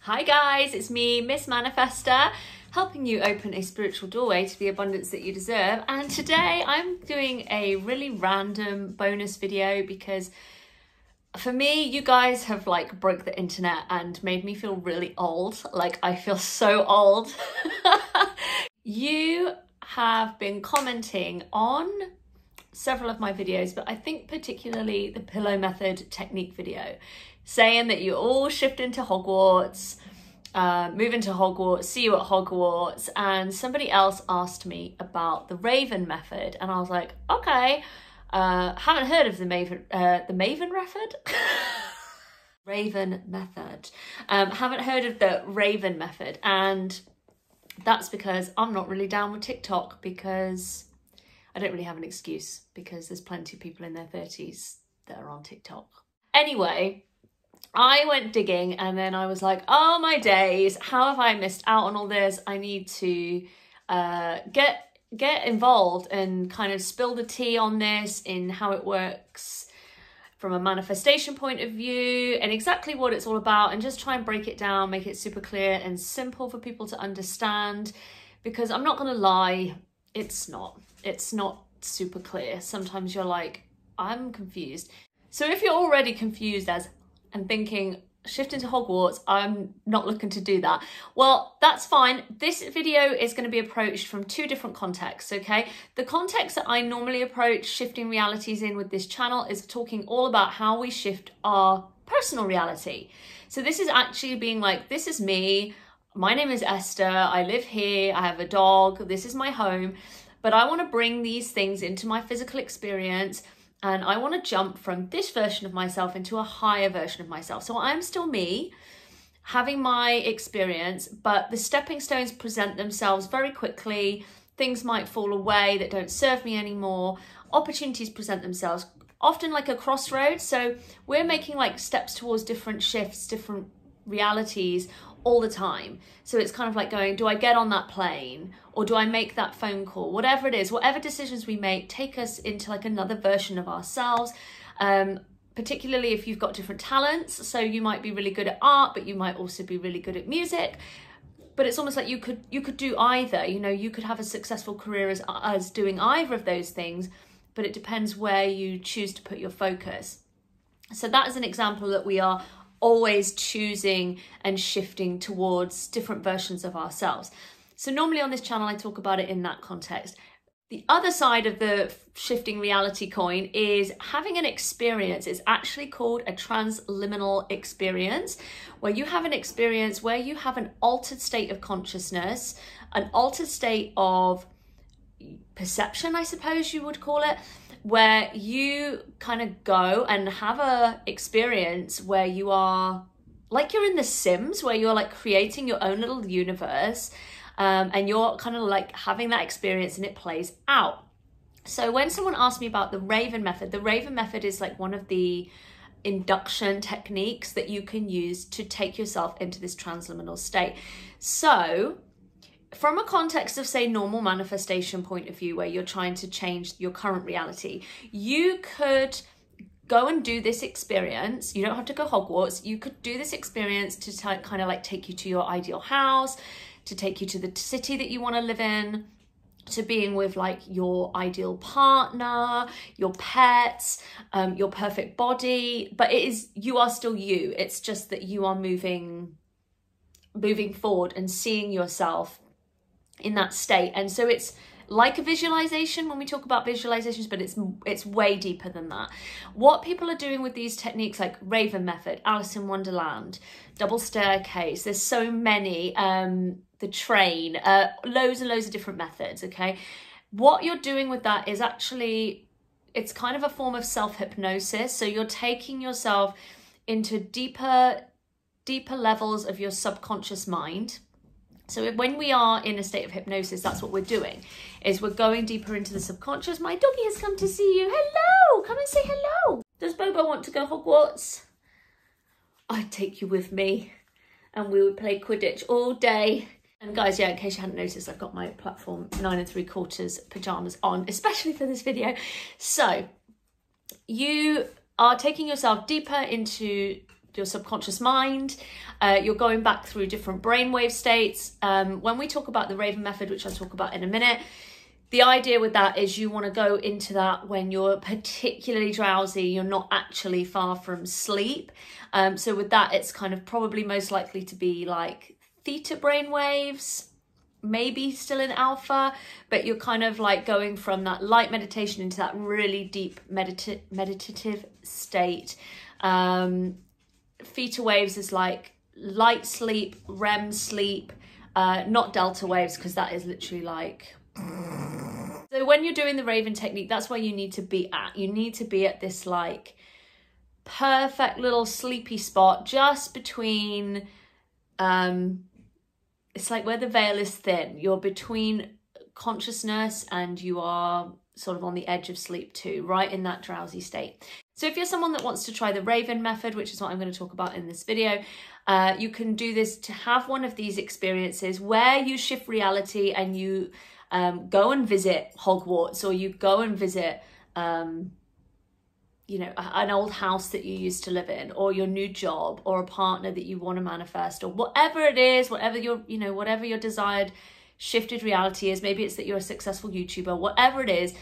Hi guys, it's me, Miss Manifester, helping you open a spiritual doorway to the abundance that you deserve. And today I'm doing a really random bonus video because for me, you guys have like broke the internet and made me feel really old. Like I feel so old. You have been commenting on several of my videos, but I think particularly the pillow method technique video, saying that you all shift into Hogwarts, move into Hogwarts, see you at Hogwarts. And somebody else asked me about the Raven method, and I was like, okay, haven't heard of the Maven method. Raven method. Haven't heard of the Raven method, and that's because I'm not really down with TikTok, because I don't really have an excuse, because there's plenty of people in their 30s that are on TikTok. Anyway, I went digging and then I was like, oh my days, how have I missed out on all this? I need to get involved and kind of spill the tea on this, in how it works from a manifestation point of view and exactly what it's all about, and just try and break it down, make it super clear and simple for people to understand, because I'm not gonna lie, it's not super clear. Sometimes you're like, I'm confused. So if you're already confused and thinking, shift into Hogwarts, I'm not looking to do that, well, that's fine. This video is going to be approached from two different contexts, okay? The context that I normally approach shifting realities in with this channel is talking all about how we shift our personal reality. So this is actually being like, this is me, my name is Esther, I live here, I have a dog, this is my home, but I want to bring these things into my physical experience. And I want to jump from this version of myself into a higher version of myself. So I'm still me, having my experience, but the stepping stones present themselves very quickly. Things might fall away that don't serve me anymore. Opportunities present themselves, often like a crossroads. So we're making like steps towards different shifts, different realities all the time. So it's kind of like going, do I get on that plane, or do I make that phone call? Whatever it is, whatever decisions we make take us into like another version of ourselves, particularly if you've got different talents. So you might be really good at art, but you might also be really good at music. But it's almost like you could do either. You know, you could have a successful career as doing either of those things, but it depends where you choose to put your focus. So that is an example that we are always choosing and shifting towards different versions of ourselves. So normally on this channel, I talk about it in that context. The other side of the shifting reality coin is having an experience. It's actually called a transliminal experience, where you have an experience where you have an altered state of consciousness, an altered state of perception, I suppose you would call it, where you kind of go and have a experience where you are like you're in The Sims, where you're like creating your own little universe, and you're kind of like having that experience and it plays out. So when someone asked me about the Raven method is like one of the induction techniques that you can use to take yourself into this transliminal state. So from a context of, say, normal manifestation point of view, where you're trying to change your current reality, you could go and do this experience. You don't have to go Hogwarts. You could do this experience to kind of like take you to your ideal house, to take you to the city that you want to live in, to being with like your ideal partner, your pets, your perfect body. But you are still you. It's just that you are moving forward and seeing yourself in that state. And so it's like a visualization when we talk about visualizations, but it's way deeper than that. What people are doing with these techniques like Raven method, Alice in Wonderland, double staircase, there's so many, the train, loads and loads of different methods, okay? What you're doing with that is actually, it's kind of a form of self-hypnosis. So you're taking yourself into deeper levels of your subconscious mind. So when we are in a state of hypnosis, that's what we're doing, is we're going deeper into the subconscious. My doggy has come to see you. Hello, come and say hello. Does Bobo want to go Hogwarts? I'd take you with me and we would play Quidditch all day. And guys, yeah, in case you hadn't noticed, I've got my platform 9 3/4 pajamas on, especially for this video. So you are taking yourself deeper into your subconscious mind. You're going back through different brainwave states. When we talk about the Raven method, which I'll talk about in a minute, the idea with that is you want to go into that when you're particularly drowsy, you're not actually far from sleep. So with that, it's kind of probably most likely to be like theta brainwaves, maybe still in alpha, but you're kind of like going from that light meditation into that really deep meditative state. Theta waves is like light sleep, REM sleep, not delta waves, because that is literally like... So when you're doing the Raven technique, that's where you need to be at. You need to be at this like perfect little sleepy spot just between, it's like where the veil is thin. You're between consciousness and you are sort of on the edge of sleep too, right in that drowsy state. So if you're someone that wants to try the Raven method, which is what I'm going to talk about in this video, you can do this to have one of these experiences where you shift reality and you go and visit Hogwarts, or you go and visit, you know, an old house that you used to live in, or your new job, or a partner that you want to manifest, or whatever it is, whatever your, you know, whatever your desired shifted reality is. Maybe it's that you're a successful YouTuber, whatever it is,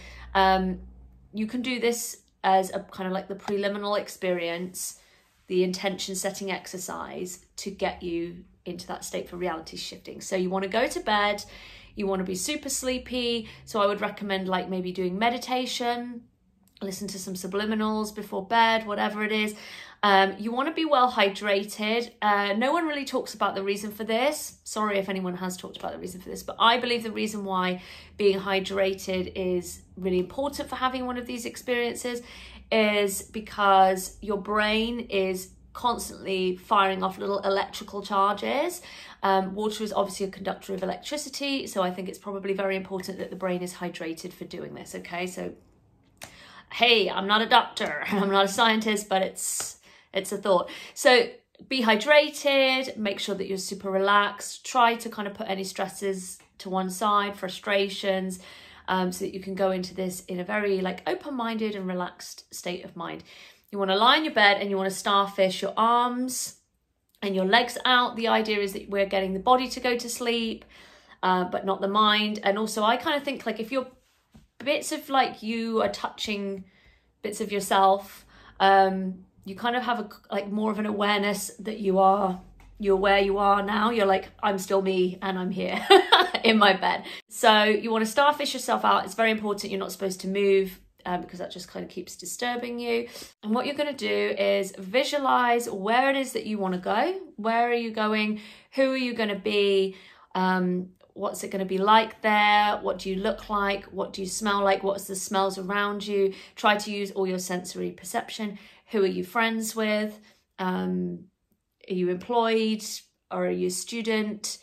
you can do this as a kind of like the preliminal experience, the intention setting exercise to get you into that state for reality shifting. So you want to go to bed, you want to be super sleepy. So I would recommend like maybe doing meditation, listen to some subliminals before bed, whatever it is. You want to be well hydrated. No one really talks about the reason for this. Sorry if anyone has talked about the reason for this, but I believe the reason why being hydrated is really important for having one of these experiences is because your brain is constantly firing off little electrical charges. Water is obviously a conductor of electricity, so I think it's probably very important that the brain is hydrated for doing this, okay? So, hey, I'm not a doctor, I'm not a scientist, but it's a thought. So be hydrated, make sure that you're super relaxed, try to kind of put any stresses to one side, frustrations, so that you can go into this in a very like open-minded and relaxed state of mind. You want to lie in your bed and you want to starfish your arms and your legs out. The idea is that we're getting the body to go to sleep, but not the mind. And also I kind of think like if you're bits of like you are touching bits of yourself, you kind of have a like more of an awareness that you're where you are now. You're like, I'm still me and I'm here in my bed. So you want to starfish yourself out. It's very important. You're not supposed to move because that just kind of keeps disturbing you. And what you're going to do is visualize where it is that you want to go. Where are you going? Who are you going to be? What's it going to be like there? What do you look like? What do you smell like? What's the smells around you? Try to use all your sensory perception. Who are you friends with? Are you employed or are you a student?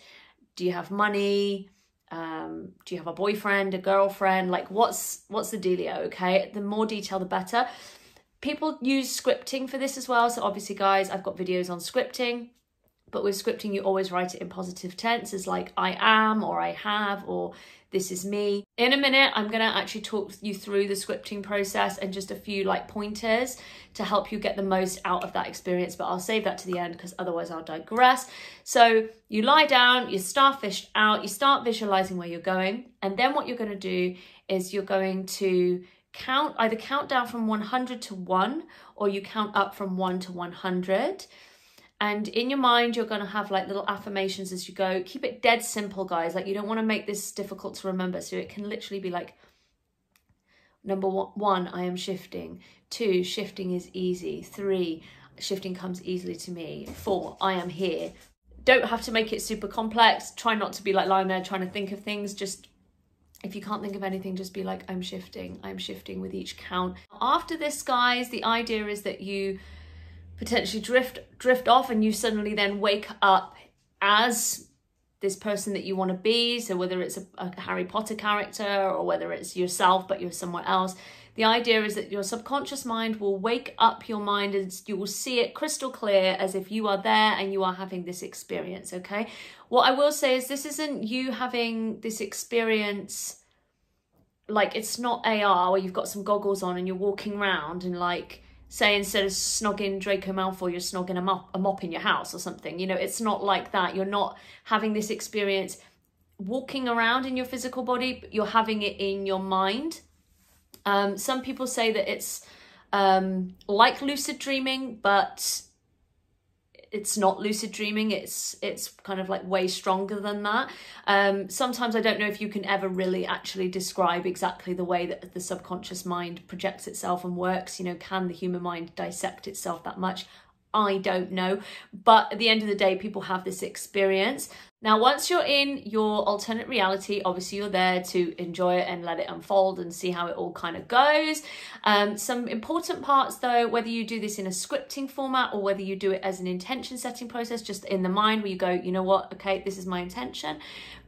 Do you have money? Do you have a boyfriend, a girlfriend? Like what's the dealio, okay? The more detail, the better. People use scripting for this as well. So obviously guys, I've got videos on scripting. But with scripting, you always write it in positive tenses like I am, or I have, or this is me. In a minute, I'm going to actually talk you through the scripting process and just a few like pointers to help you get the most out of that experience. But I'll save that to the end because otherwise I'll digress. So you lie down, you starfish out, you start visualizing where you're going. And then what you're going to do is you're going to either count down from 100 to 1, or you count up from 1 to 100. And in your mind, you're going to have like little affirmations as you go. Keep it dead simple, guys. Like you don't want to make this difficult to remember. So it can literally be like, number one, I am shifting. 2, shifting is easy. 3, shifting comes easily to me. 4, I am here. Don't have to make it super complex. Try not to be like lying there trying to think of things. Just if you can't think of anything, just be like, I'm shifting with each count. After this, guys, the idea is that you potentially drift off and you suddenly then wake up as this person that you want to be. So whether it's a Harry Potter character or whether it's yourself but you're somewhere else, the idea is that your subconscious mind will wake up your mind and you will see it crystal clear as if you are there and you are having this experience, okay? What I will say is this isn't you having this experience like it's not AR where you've got some goggles on and you're walking around and like say instead of snogging Draco Malfoy, you're snogging a mop in your house or something. You know, it's not like that. You're not having this experience walking around in your physical body, but you're having it in your mind. Some people say that it's like lucid dreaming, but it's not lucid dreaming. It's kind of like way stronger than that. Sometimes I don't know if you can ever really actually describe exactly the way that the subconscious mind projects itself and works. You know, can the human mind dissect itself that much? I don't know. But at the end of the day, people have this experience. Now, once you're in your alternate reality, obviously you're there to enjoy it and let it unfold and see how it all kind of goes. Some important parts though, whether you do this in a scripting format or whether you do it as an intention setting process, just in the mind where you go, you know what, okay, this is my intention.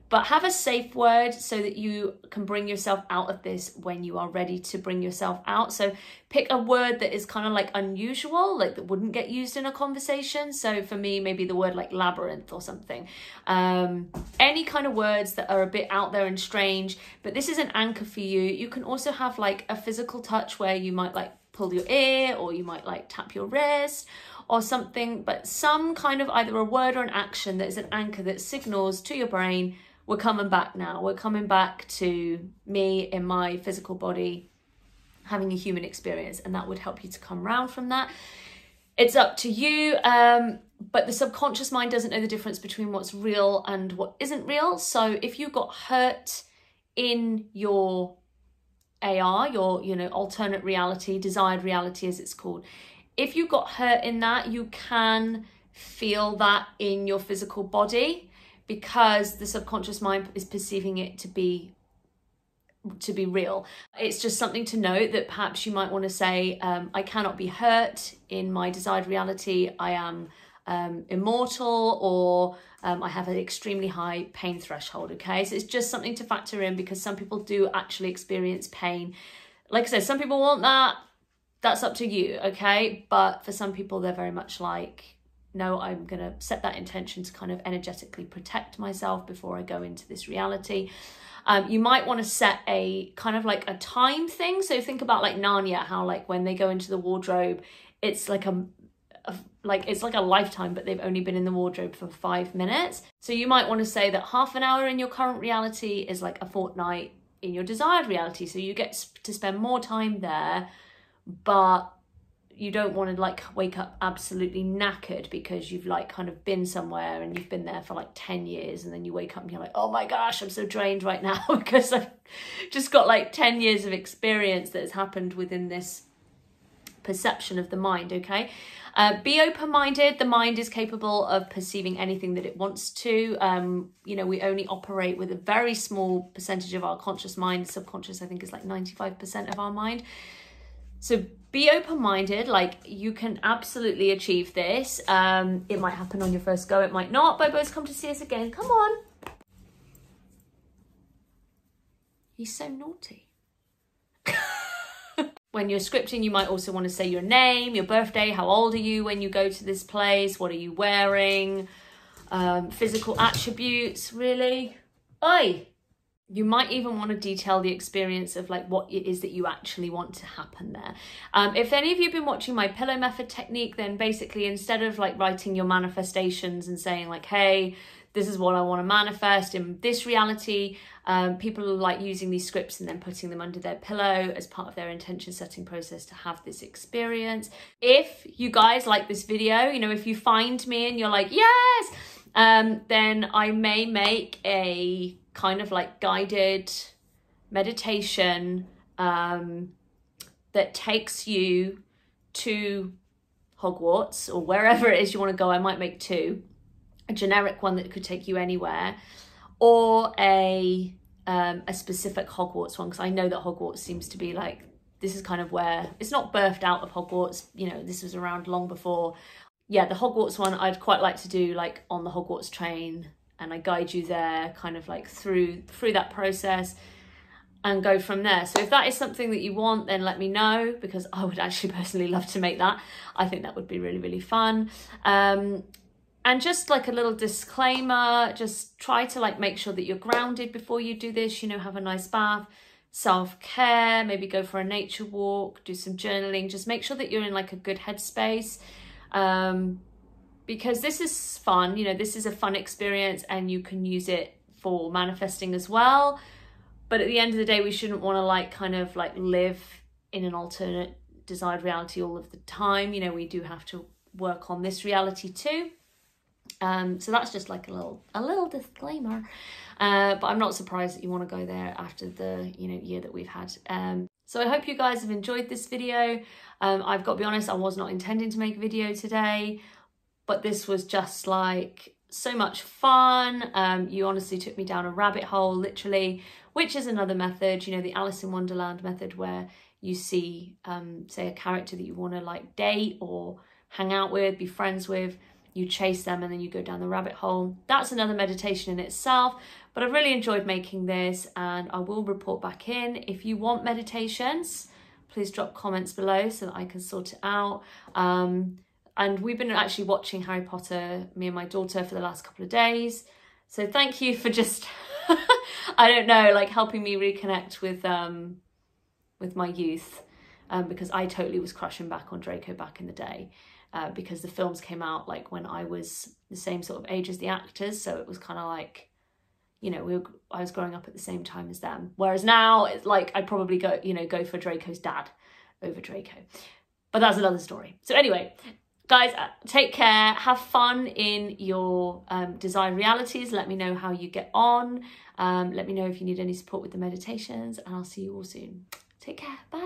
But have a safe word so that you can bring yourself out of this when you are ready to bring yourself out. So pick a word that is kind of like unusual, like that wouldn't get used in a conversation. So for me, maybe the word like labyrinth or something. Any kind of words that are a bit out there and strange, but this is an anchor for you. You can also have like a physical touch where you might like pull your ear or you might like tap your wrist or something, but some kind of either a word or an action that is an anchor that signals to your brain, we're coming back now. We're coming back to me in my physical body, having a human experience, and that would help you to come round from that. It's up to you, but the subconscious mind doesn't know the difference between what's real and what isn't real. So if you got hurt in your AR, your, you know, alternate reality, desired reality as it's called, if you got hurt in that, you can feel that in your physical body, because the subconscious mind is perceiving it to be real. It's just something to note that perhaps you might want to say, I cannot be hurt in my desired reality. I am immortal, or I have an extremely high pain threshold. Okay, so it's just something to factor in, because some people do actually experience pain. Like I said, some people want that. That's up to you. Okay, but for some people, they're very much like, no, I'm going to set that intention to kind of energetically protect myself before I go into this reality. You might want to set a kind of like a time thing. So think about like Narnia, how like when they go into the wardrobe, it's like it's like a lifetime, but they've only been in the wardrobe for 5 minutes. So you might want to say that half an hour in your current reality is like a fortnight in your desired reality. So you get to spend more time there, but you don't want to like wake up absolutely knackered because you've like kind of been somewhere and you've been there for like 10 years, and then you wake up and you're like, oh my gosh, I'm so drained right now because I've just got like 10 years of experience that has happened within this perception of the mind. Okay, be open-minded. The mind is capable of perceiving anything that it wants to. You know, we only operate with a very small percentage of our conscious mind. Subconscious, I think, is like 95% of our mind. So be open-minded, like you can absolutely achieve this. It might happen on your first go, it might not. Bobo's come to see us again. Come on. He's so naughty. When you're scripting, you might also want to say your name, your birthday, how old are you when you go to this place, what are you wearing, physical attributes, really. Oi! You might even want to detail the experience of like what it is that you actually want to happen there. If any of you have been watching my pillow method technique, then basically instead of like writing your manifestations and saying like, hey, this is what I want to manifest in this reality, people are like using these scripts and then putting them under their pillow as part of their intention setting process to have this experience. If you guys like this video, you know, if you find me and you're like, yes, then I may make a kind of like guided meditation that takes you to Hogwarts or wherever it is you want to go. I might make two, a generic one that could take you anywhere, or a specific Hogwarts one, because I know that Hogwarts seems to be like, this is kind of where it's not birthed out of Hogwarts, you know, this was around long before. Yeah, the Hogwarts one I'd quite like to do like on the Hogwarts train, and I guide you there kind of like through that process and go from there. So if that is something that you want, then let me know, because I would actually personally love to make that. I think that would be really, really fun. And just like a little disclaimer, just try to like make sure that you're grounded before you do this, you know, have a nice bath, self-care, maybe go for a nature walk, do some journaling. Just make sure that you're in like a good headspace, because this is fun, you know, this is a fun experience and you can use it for manifesting as well. But at the end of the day, we shouldn't want to like kind of like live in an alternate desired reality all of the time. You know, we do have to work on this reality too. So that's just like a little disclaimer. But I'm not surprised that you want to go there after the, you know, year that we've had. So I hope you guys have enjoyed this video. I've got to be honest, I was not intending to make a video today, but this was just like so much fun. You honestly took me down a rabbit hole, literally, which is another method, you know, the Alice in Wonderland method, where you see, say, a character that you want to like date or hang out with, be friends with, you chase them and then you go down the rabbit hole. That's another meditation in itself, but I've really enjoyed making this and I will report back in. If you want meditations, please drop comments below so that I can sort it out. And we've been actually watching Harry Potter, me and my daughter, for the last couple of days. So thank you for just, I don't know, like helping me reconnect with my youth, because I totally was crushing back on Draco back in the day. Because the films came out like when I was the same sort of age as the actors, so it was kind of like, you know, I was growing up at the same time as them. Whereas now it's like I'd probably go for Draco's dad over Draco, but that's another story. So anyway, guys, take care, have fun in your desired realities. Let me know how you get on. Let me know if you need any support with the meditations, and I'll see you all soon. Take care, bye.